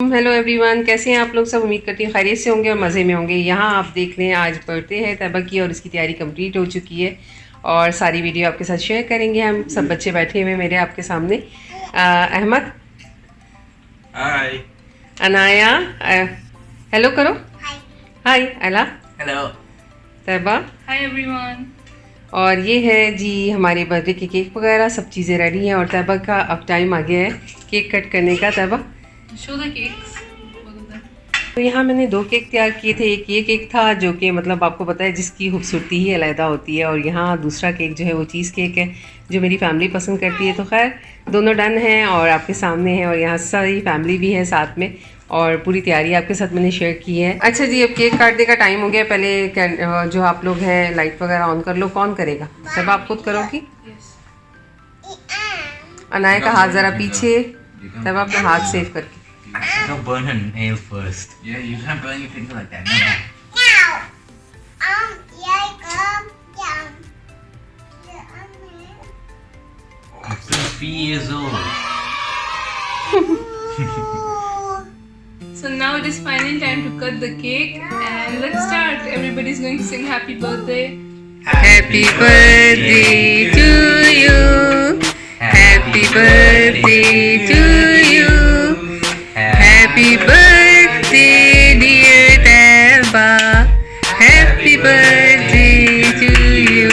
Hello everyone, कैसे हैं आप लोग सब। उम्मीद करती हूँ खैरियत से होंगे और मज़े में होंगे। यहाँ आप देख लें, आज बर्थडे है तैयबा की और इसकी तैयारी कंप्लीट हो चुकी है और सारी वीडियो आपके साथ शेयर करेंगे। हम सब बच्चे बैठे हुए हैं मेरे आपके सामने। अहमद, हाय, अनाया, हेलो करो। हाय अला, हेलो, तैयबा। Hi everyone. और ये है जी हमारे बर्थडे के केक वगैरह सब चीज़ें रेडी हैं और तैयबा का अब टाइम आ गया है केक कट करने का। Tayyaba, show the cakes. तो यहाँ मैंने 2 केक तैयार किए थे। एक ये केक था जो कि मतलब आपको पता है जिसकी खूबसूरती ही अलहदा होती है, और यहाँ दूसरा केक जो है वो चीज़ केक है जो मेरी फैमिली पसंद करती है। तो खैर दोनों डन हैं और आपके सामने हैं और यहाँ सारी फैमिली भी है साथ में और पूरी तैयारी आपके साथ मैंने शेयर की है। अच्छा जी, अब केक काटने का टाइम हो गया। पहले जो आप लोग हैं लाइट वगैरह ऑन कर लो। कौन करेगा? सब आप खुद करोगी? अनाया का हाथ ज़रा पीछे, तब अपना हाथ सेव करके। don't burn her nail first. Yeah, you can't burn your finger like that. No. I'm still 3 years old. So now it is finally time to cut the cake and let's start. Everybody's going to sing happy birthday. Happy birthday to you. Happy birthday to you. Happy birthday dear Taiba. Happy birthday to you.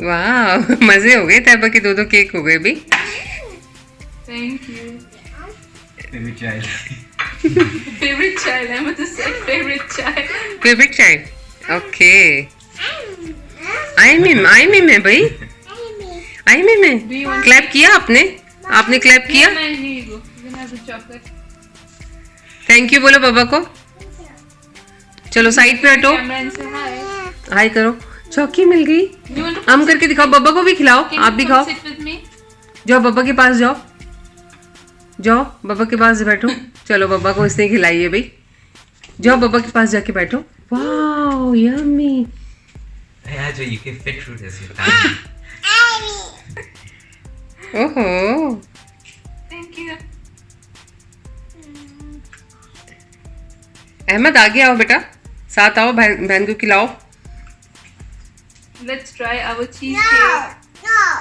वाह, मजे हो गए। तैयबा के 2 cake हो गए भी। Thank you. Favorite child. Favorite child. I'm going to say favorite child. Favourite child, okay. आई में मैं भाई, आई में मैं। Do you want? क्लैप किया आपने? आपने क्लैप किया? Yeah, man, here you go. You can have the chocolate. Thank you बोलो पापा को। चलो साइड पे हटो, Camera and say hi. हाय करो। चौकी मिल गई। You want to? हम करके दिखाओ, बब्बा को भी खिलाओ। Can आप you भी come खाओ। sit with me? जाओ बब्बा के पास जाओ, जाओ बब्बा के पास बैठो। चलो बब्बा को इसने खिलाई है भाई। जाओ बब्बा के पास जाके बैठो। Wow yummy. Hey, Ajay, you can fit through this. You're tiny. ओहो, Thank you. अहमद आगे आओ बेटा, साथ आओ, बहन बहन को खिलाओ। Let's try our cheesecake.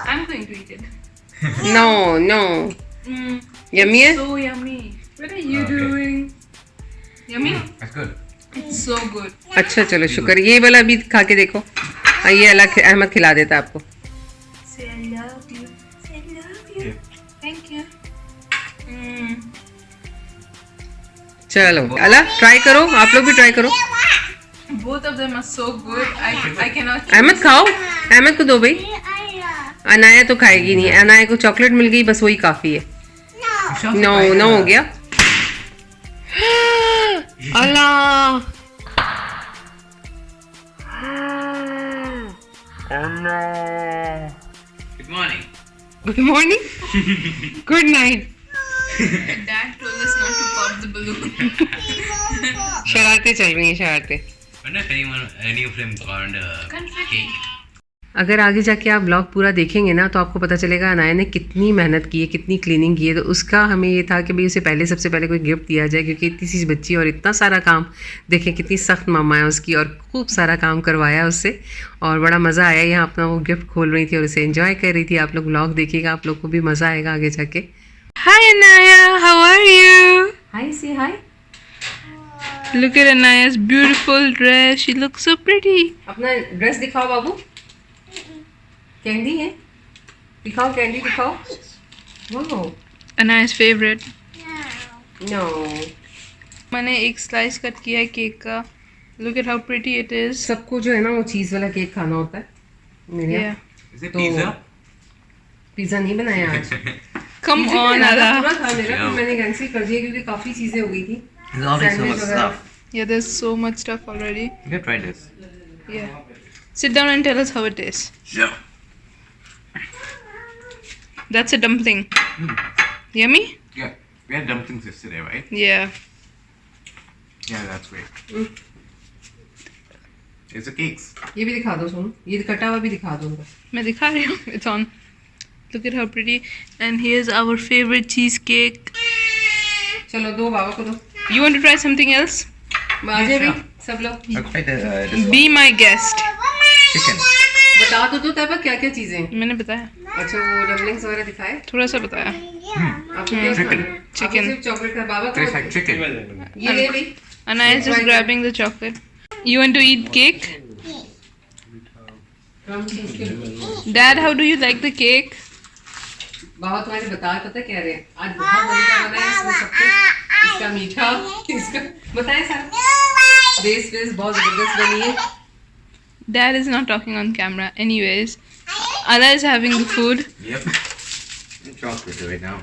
I'm going to eat it. No no, yummy है। So yummy. What are you Okay. doing? Yummy? That's good. It's so good. अच्छा चलो शुक्र। ये वाला भी खा के देखो। ये अलग अहमद खिला देता है आपको। Say I love you. Say I love you. Yeah. Thank you. चलो अला ट्राई करो, आप लोग भी ट्राई करो। Both of them are so good. I cannot. Ahmad खाओ, अहमद को दो भाई। अनाया तो खाएगी नहीं, अनाया को चॉकलेट मिल गई बस वही काफी है। नो नो हो गया। अल्लाह, Good morning. Good morning, good night. Dad told us not to pop the balloon. शरारतें चल रही हैं, शरारतें। Wonder if any of them got a Confetti. cake. अगर आगे जाके आप ब्लॉग पूरा देखेंगे ना तो आपको पता चलेगा अनाया ने कितनी मेहनत की है, कितनी क्लीनिंग की है। तो उसका हमें ये था कि भाई उसे सबसे पहले कोई गिफ्ट दिया जाए, क्योंकि इतनी सी बच्ची और इतना सारा काम, देखें कितनी सख्त मामा है उसकी, और खूब सारा काम करवाया उससे और बड़ा मज़ा आया। यहाँ अपना वो गिफ्ट खोल रही थी और उसे एंजॉय कर रही थी। आप लोग ब्लॉग देखिएगा, आप लोग को भी मज़ा आएगा आगे जाके। हाय अनाया, हाउ आर यू? हाय से हाय। Look at Anaya's beautiful dress. She looks so pretty. अपना ड्रेस दिखाओ बाबू। कैंडी है, दिखाओ कैंडी दिखाओ। Wow, Anaya's favorite. नो, मैंने एक स्लाइस कट किया है केक का. Look at how pretty it is. सबको जो है ना वो चीज़ वाला केक खाना होता है मेरे यहाँ। Yeah. Is it तो- pizza? पिज़्ज़ा नहीं बनाया आज। Come pizza on, banana Ala. पूरा था मेरा, Yeah. फिर मैंने कैंसिल कर दिया क्योंकि काफ़ी चीज़ें हो गई थी। There's always so Sandwich much वगैरह। stuff. Yeah, there's so much stuff already. You can try this. Yeah. Sit down and tell us how it is. Yeah. That's a dumpling. Yummy? Yeah. We had dumplings yesterday, right? Yeah. Yeah, that's great. Mm. It's the cakes. ये भी दिखा दो सोनू, ये कटा हुआ भी दिखा दो उनको। मैं दिखा रही हूँ. It's on. Look at how pretty. And here's our favorite cheesecake. चलो दो बाबा को दो। You want to try something else? बाजे भी सब लोग I'll try this Be my guest. chicken. बता दो तो तब क्या क्या चीजें हैं। मैंने बताया. अच्छा वो डम्पलिंग्स वगैरह दिखाए थोड़ा सा बताया. आपको क्या Chicken. Chicken. सिर्फ चॉकलेट का बाबा Tastes को like chicken. ये ले भी Anaya is just grabbing the chocolate. You want to eat cake? Dad, how do you like the cake? बाबा तुम्हारे बताया पता क्या रहे हैं? आज बहुत मजेदार बना है इसमें सब कुछ, इसका मीठा, इसका बताए सर बेस बहुत जबरदस्त बनी है। Dad is not talking on camera. Anyways, Ala is having the food. Yep. Chocolate right now.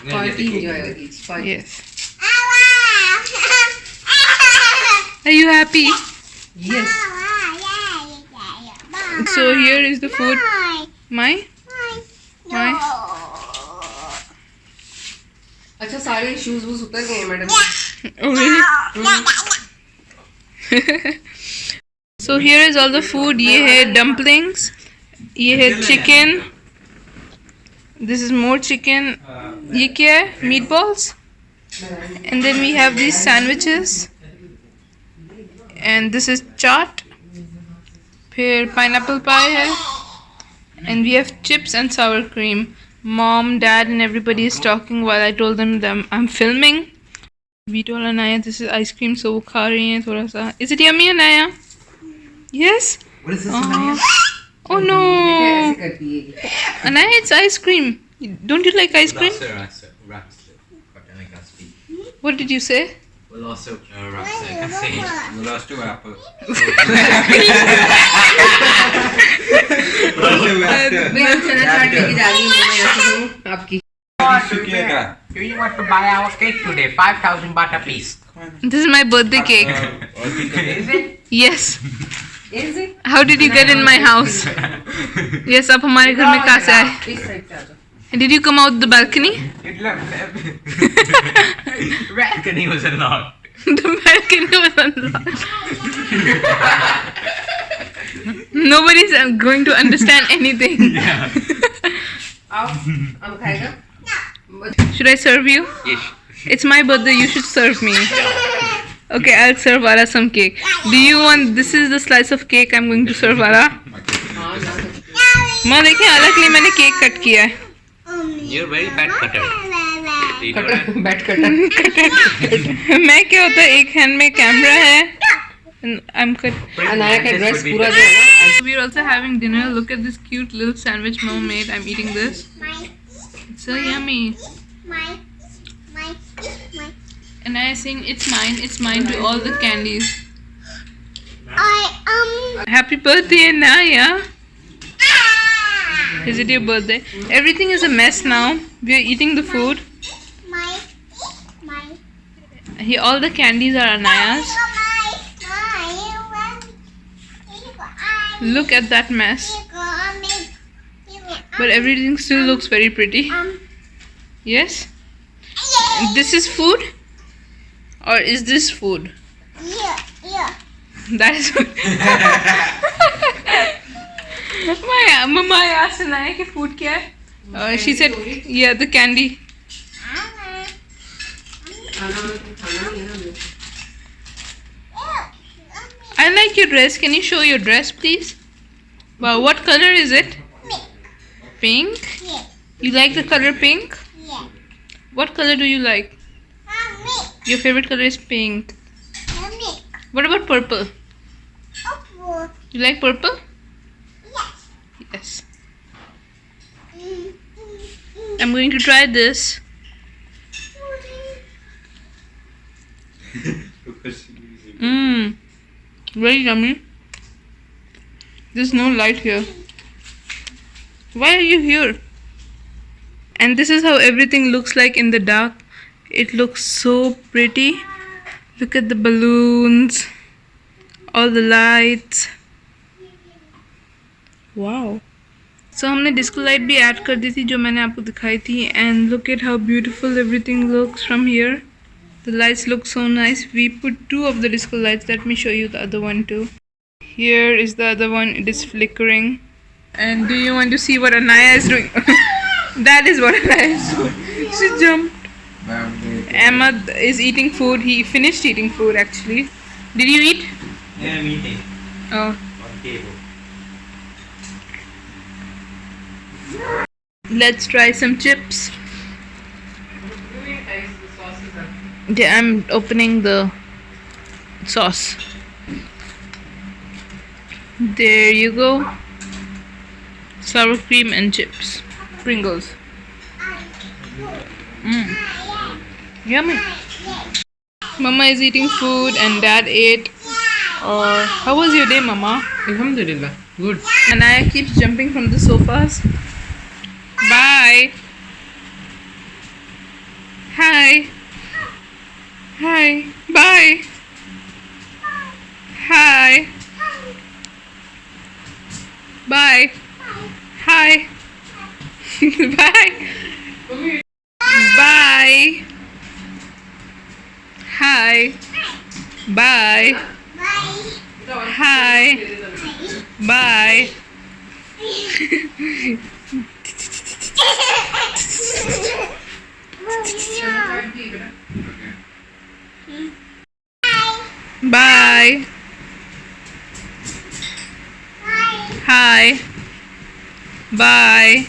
Quality enjoy होगी quality. Yes. Are you happy? Yes So here is the food. My? My? अच्छा सारे shoes whose उतर गए हैं madam. Oh really? So here is all the food. ये है dumplings. ये है chicken. This is more chicken. ये क्या है? Meatballs. And then we have these sandwiches. And this is chaat. फिर pineapple pie है. And we have chips and sour cream. Mom, Dad, and everybody is talking while I told them that I'm filming. We told Anaya this is ice cream, so वो खा रही हैं थोड़ा सा. Is it yummy, Anaya? Yes. What is this, Anaya? Oh no, ऐसे करती है ये। Anaya, it's ice cream. Don't you like ice cream? What did you say? We lost I can say we lost two apples. मैं हम चना चाट लेके जा रही हूँ मम्मा यहाँ से हूँ आपकी। Do you want to buy our cake today? 5,000 baht a piece. This is my birthday cake. Is it? Yes. Is it? How did you get in my house? Yes, आप हमारे घर में कहाँ से आए? इस साइड से आ जाओ। Did you come out the balcony? It balcony was unlocked. The balcony was unlocked. Nobody's going to understand anything. आओ अब खाएगा। Should I serve you? Yes. It's my birthday. You should serve me. Okay, I'll serve Ara some cake. Do you want? This is the slice of cake I'm going to serve Ara. हाँ ना सकती। माँ देखें Ara के लिए मैंने cake cut किया है. You're very bad cutter. You know that? Cutter bat cutter. मैं क्या होता है एक हैंड में कैमरा है. And I'm cut. अनाया का ड्रेस पूरा जो है ना। We're also having dinner. Look at this cute little sandwich mom made. I'm eating this. It's so yummy. And I sing it's mine to all the candies. Happy birthday, Anaya. Is it your birthday? Everything is a mess now. We are eating the food. Here, all the candies are Anaya's. Look at that mess. But everything still looks very pretty. Yes? This is food? Or is this food? That is food. Mama, I asked Anaya कि food क्या है? She said, yeah, the candy. I like your dress. Can you show your dress, please? Wow, what color is it? Pink? You like the color pink? What color do you like? Your favorite color is pink. What about purple? You like purple? Yes. I'm going to try this. Mmm. Very yummy. There's no light here. Why are you here? And this is how everything looks like in the dark. It looks so pretty. Look at the balloons, all the lights. Wow. So हमने disco light भी add कर दी थी जो मैंने आपको दिखाई थी. And look at how beautiful everything looks from here. The lights look so nice. We put 2 of the disco lights. Let me show you the other one too. Here is the other one. It is flickering. And do you want to see what Anaya is doing? That is what Anaya is doing. She jumped. Ahmad is eating food. He finished eating food actually. Did you eat? Yeah, I'm eating Oh. on table. Let's try some chips. Yeah, I'm opening the sauce. There you go. Sour cream and chips. Pringles. Yummy. Mama is eating food and Dad ate. Or how was your day, Mama? Alhamdulillah, good. Anaya keeps jumping from the sofas. Bye. Hi. Hi. Bye. Hi. Bye. Hi. Bye. Bye. Hi. Bye. Hi. Bye. Bye. Hi. Bye.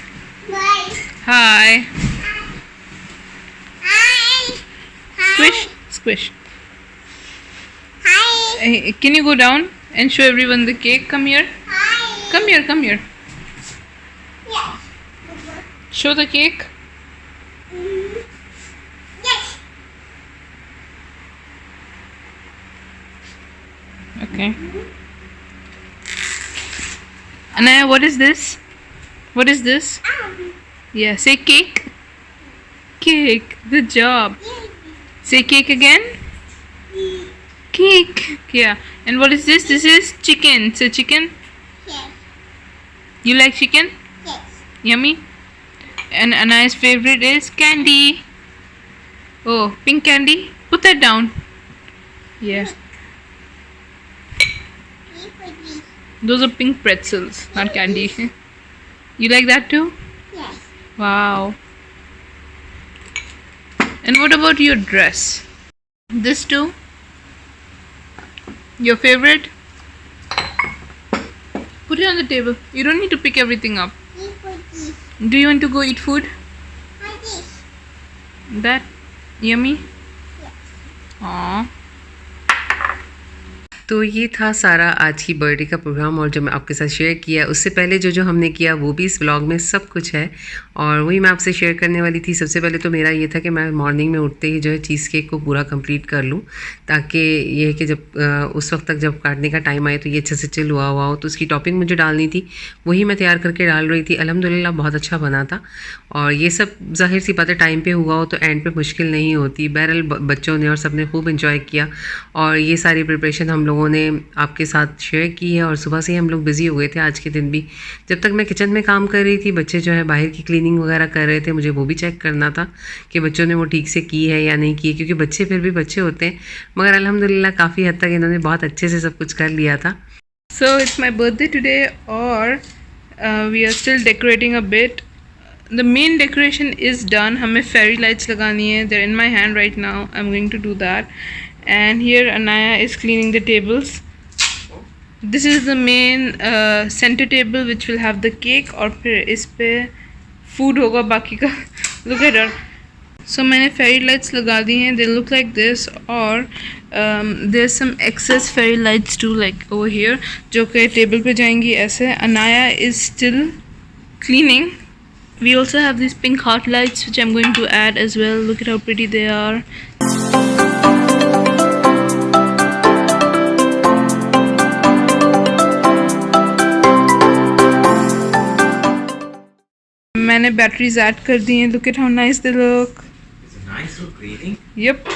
Hi. Squish. Squish. Hey, can you go down and show everyone the cake? Come here. Come here. Come here. Show the cake. Okay. Anaya, what is this? What is this? Yeah, say cake. Cake. Good job. Say cake again. Cake. Yeah. And what is this? This is chicken. Say chicken. You like chicken? Yummy. And Anaya's favorite is candy. Oh, pink candy. Put that down. Yeah. Those are pink pretzels, not candy. You like that too? Wow. And what about your dress? This too? Your favorite? Put it on the table. You don't need to pick everything up. Do you want to go eat food? That yummy? Aww. तो ये था सारा आज की birthday का programme और जो मैं आपके साथ शेयर किया उससे पहले जो जो हमने किया वो भी इस व्लॉग में सब कुछ है और वही मैं आपसे शेयर करने वाली थी। सबसे पहले तो मेरा ये था कि मैं मॉर्निंग में उठते ही जो है चीज़ केक को पूरा कंप्लीट कर लूँ ताकि ये है कि जब उस वक्त तक जब काटने का टाइम आए तो ये अच्छे से चिल हुआ हुआ हो। तो उसकी टॉपिंग मुझे डालनी थी, वही मैं तैयार करके डाल रही थी। अल्हम्दुलिल्लाह बहुत अच्छा बना था और ये सब ज़ाहिर सी बात है टाइम पे हुआ हो तो एंड पे मुश्किल नहीं होती। बहरहाल बच्चों ने और सब ने खूब इन्जॉय किया और ये सारी प्रिपरेशन हम लोगों ने आपके साथ शेयर की है और सुबह से ही हम लोग बिज़ी हो गए थे आज के दिन भी। जब तक मैं किचन में काम कर रही थी बच्चे जो है बाहर की क्लीनिंग वगैरह कर रहे थे, मुझे वो भी चेक करना था कि बच्चों ने वो ठीक से की है या नहीं की है, क्योंकि बच्चे फिर भी बच्चे होते हैं। मगर अल्हम्दुलिल्लाह काफ़ी हद तक इन्होंने बहुत अच्छे से सब कुछ कर लिया था। So it's my birthday today or we are still decorating a bit. The main decoration is done. हमें fairy lights लगानी है. They're in my hand right now. I'm going to do that. And here Anaya is cleaning the tables. This is the main center table which will have the cake और फिर इस पे food होगा बाकी का. Look at her. So मैंने fairy lights लगा दी हैं. They look like this और there's some excess fairy lights too like over here जो कि table पे जाएंगी ऐसे. Anaya is still cleaning. We also have these pink heart lights which I'm going to add as well. Look at how pretty they are. मैंने batteries add कर दी हैं. Look at how nice they look. It's a nice look cleaning. Yep.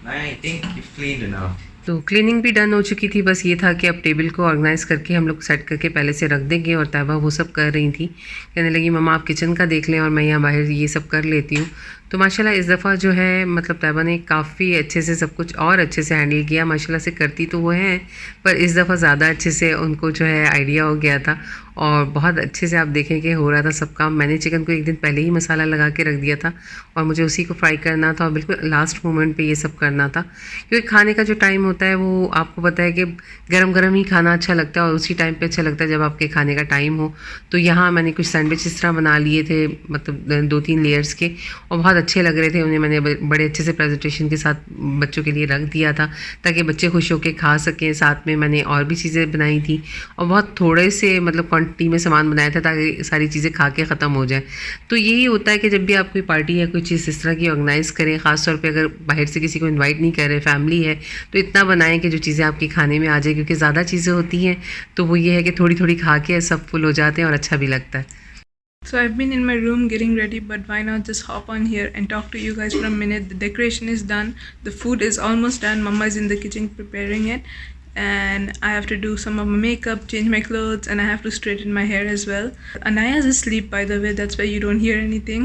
I think you've cleaned enough. तो cleaning भी done हो चुकी थी। बस ये था कि अब टेबल को ऑर्गेनाइज़ करके हम लोग सेट करके पहले से रख देंगे और तैयबा वो सब कर रही थी। कहने लगी मम्मा आप किचन का देख लें और मैं यहाँ बाहर ये सब कर लेती हूँ। तो माशाल्लाह इस दफ़ा जो है मतलब तैयबा ने काफ़ी अच्छे से सब कुछ और अच्छे से हैंडल किया। माशाल्लाह से करती तो वो हैं, पर इस दफ़ा ज़्यादा अच्छे से उनको जो है आइडिया हो गया था और बहुत अच्छे से आप देखें कि हो रहा था सब काम। मैंने चिकन को एक दिन पहले ही मसाला लगा के रख दिया था और मुझे उसी को फ्राई करना था और बिल्कुल लास्ट मोमेंट पे ये सब करना था, क्योंकि खाने का जो टाइम होता है वो आपको पता है कि गरम गरम ही खाना अच्छा लगता है और उसी टाइम पे अच्छा लगता है जब आपके खाने का टाइम हो। तो यहाँ मैंने कुछ सैंडविच इस तरह बना लिए थे, मतलब 2-3 लेयर्स के, और बहुत अच्छे लग रहे थे। उन्हें मैंने बड़े अच्छे से प्रेजेंटेशन के साथ बच्चों के लिए रख दिया था ताकि बच्चे खुश होकर खा सकें। साथ में मैंने और भी चीज़ें बनाई थी और बहुत थोड़े से मतलब क्वांटिटी में सामान बनाया था ताकि सारी चीज़ें खा के ख़त्म हो जाए। तो यही होता है कि जब भी आप कोई पार्टी या कोई चीज़ इस तरह की ऑर्गेनाइज़ करें, ख़ासतौर पे अगर बाहर से किसी को इनवाइट नहीं कर रहे, फैमिली है, तो इतना बनाएं कि जो चीज़ें आपके खाने में आ जाए, क्योंकि ज़्यादा चीज़ें होती हैं तो वो ये है कि थोड़ी थोड़ी खा के सब फुल हो जाते हैं और अच्छा भी लगता है। So I've been in my room getting ready, but why not just hop on here and talk to you guys for a minute. The decoration is done, the food is almost done, Mama is in the kitchen preparing it, and I have to do some of my makeup, change my clothes, and I have to straighten my hair as well. Anaya's asleep, by the way, that's why you don't hear anything,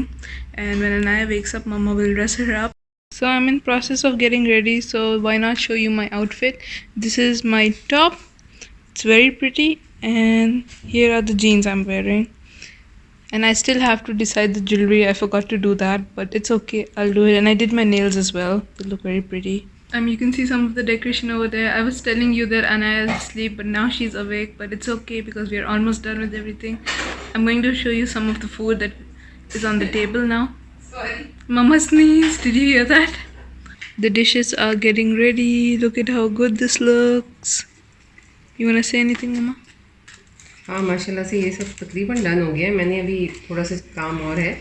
and when Anaya wakes up, Mama will dress her up. So I'm in process of getting ready, so why not show you my outfit. This is my top, it's very pretty, and here are the jeans I'm wearing. And I still have to decide the jewelry. I forgot to do that, but it's okay, I'll do it. And I did my nails as well, they look very pretty. You can see some of the decoration over there. I was telling you that Anaya is asleep, but now she's awake, but it's okay because we are almost done with everything. I'm going to show you some of the food that is on the table now. Sorry, Mama sneezed, did you hear that? The dishes are getting ready. Look at how good this looks. You want to say anything, Mama? हाँ माशाल्लाह से ये सब तकरीबन done हो गया है। मैंने अभी थोड़ा सा काम और है,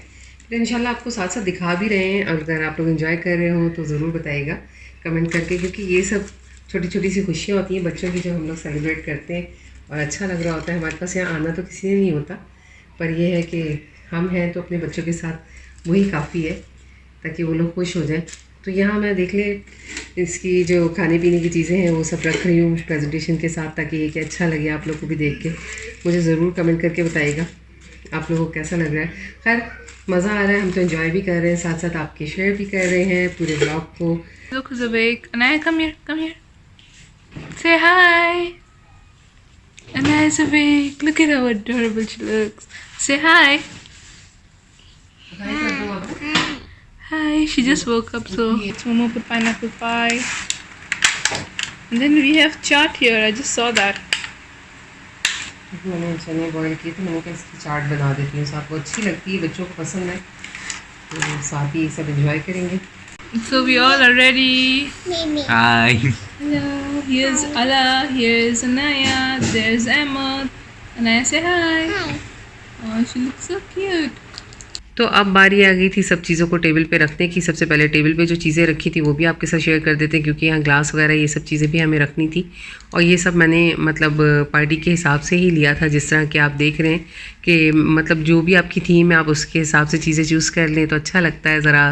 तो इंशाल्लाह आपको साथ साथ दिखा भी रहे हैं। अगर आप लोग एंजॉय कर रहे हो तो ज़रूर बताइएगा कमेंट करके, क्योंकि ये सब छोटी छोटी सी खुशियाँ होती हैं बच्चों की जो हम लोग सेलिब्रेट करते हैं और अच्छा लग रहा होता है। हमारे पास यहाँ आना तो किसी ने नहीं होता, पर यह है कि हम हैं तो अपने बच्चों के साथ वही काफ़ी है ताकि वो लोग खुश हो जाएं। तो यहाँ मैं देख ले इसकी जो खाने पीने की चीज़ें हैं वो सब रख रही हूँ प्रेजेंटेशन के साथ, ताकि ये कि अच्छा लगे आप लोग को भी देख के। मुझे ज़रूर कमेंट करके बताइएगा आप लोगों को कैसा लग रहा है। खैर मज़ा आ रहा है, हम तो एंजॉय भी कर रहे हैं, साथ साथ आपके शेयर भी कर रहे हैं पूरे ब्लॉग को। Look who's awake. Anaya, come here, come here. Say hi. Anaya's awake. Look at how adorable she looks. Say hi. Hi. She just woke up, so Momo put pineapple pie. And then we have chaat here. I just saw that. मैंने चने boil किए थे, मैंने कहा इसकी चाट बना देती हूँ, साथ वो अच्छी लगती है, बच्चों को पसंद है, तो साथ ही सब एंजॉय करेंगे। So we all are ready. Hi. Hello. Here's Ala. Here's Anaya. There's Emma. Anaya, say hi. Hi. Oh, she looks so cute. तो अब बारी आ गई थी सब चीज़ों को टेबल पे रखने की। सबसे पहले टेबल पे जो चीज़ें रखी थी वो भी आपके साथ शेयर कर देते हैं, क्योंकि यहाँ ग्लास वगैरह ये सब चीज़ें भी हमें रखनी थी। और ये सब मैंने मतलब पार्टी के हिसाब से ही लिया था, जिस तरह कि आप देख रहे हैं कि मतलब जो भी आपकी थीम है आप उसके हिसाब से चीज़ें चूज़ कर लें तो अच्छा लगता है। ज़रा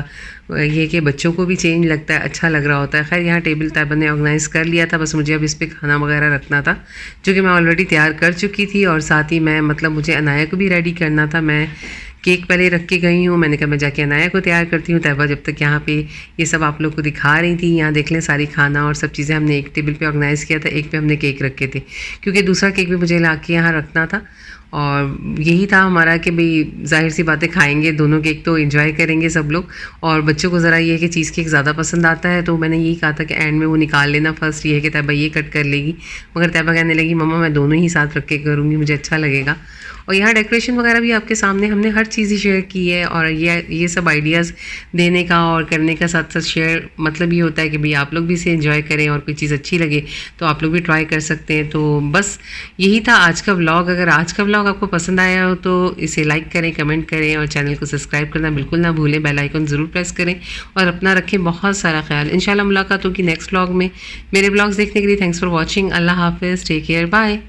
ये कि बच्चों को भी चेंज लगता है, अच्छा लग रहा होता है। खैर यहाँ टेबल तैयबा ने ऑर्गेनाइज़ कर लिया था, बस मुझे अब इस पर खाना वगैरह रखना था जो कि मैं ऑलरेडी तैयार कर चुकी थी। और साथ ही मैं मतलब मुझे अनाया को भी रेडी करना था। मैं केक पहले रख के गई हूँ, मैंने कहा मैं जाके अनाया को तैयार करती हूँ। तैयबा जब तक यहाँ पे ये सब आप लोग को दिखा रही थी, यहाँ देख लें सारी खाना और सब चीज़ें हमने एक टेबल पे ऑर्गेनाइज़ किया था, एक पे हमने केक रखे थे, क्योंकि दूसरा केक भी मुझे ला के यहाँ रखना था। और यही था हमारा कि भाई जाहिर सी बातें खाएंगे दोनों केक तो एंजॉय करेंगे सब लोग। और बच्चों को ज़रा ये है कि चीज़ केक ज़्यादा पसंद आता है, तो मैंने यही कहा था कि एंड में वो निकाल लेना फर्स्ट, ये है कि तैयबा ये कट कर लेगी, मगर तैयबा कहने लगी मम्मा मैं दोनों ही साथ रख के करूँगी, मुझे अच्छा लगेगा। और यहाँ डेकोरेशन वगैरह भी आपके सामने हमने हर चीज़ ही शेयर की है। और ये सब आइडियाज़ देने का और करने का साथ साथ शेयर मतलब ये होता है कि भाई आप लोग भी इसे एंजॉय करें और कोई चीज़ अच्छी लगे तो आप लोग भी ट्राई कर सकते हैं। तो बस यही था आज का व्लॉग। अगर आज का व्लॉग आपको पसंद आया हो तो इसे लाइक करें, कमेंट करें और चैनल को सब्सक्राइब करना बिल्कुल ना भूलें, बेल आइकन ज़रूर प्रेस करें और अपना रखें बहुत सारा ख्याल। इंशाल्लाह मुलाकात होगी नेक्स्ट व्लॉग में। मेरे व्लॉग्स देखने के लिए थैंक्स फॉर वॉचिंग। अल्लाह हाफिज़, टेक केयर, बाय।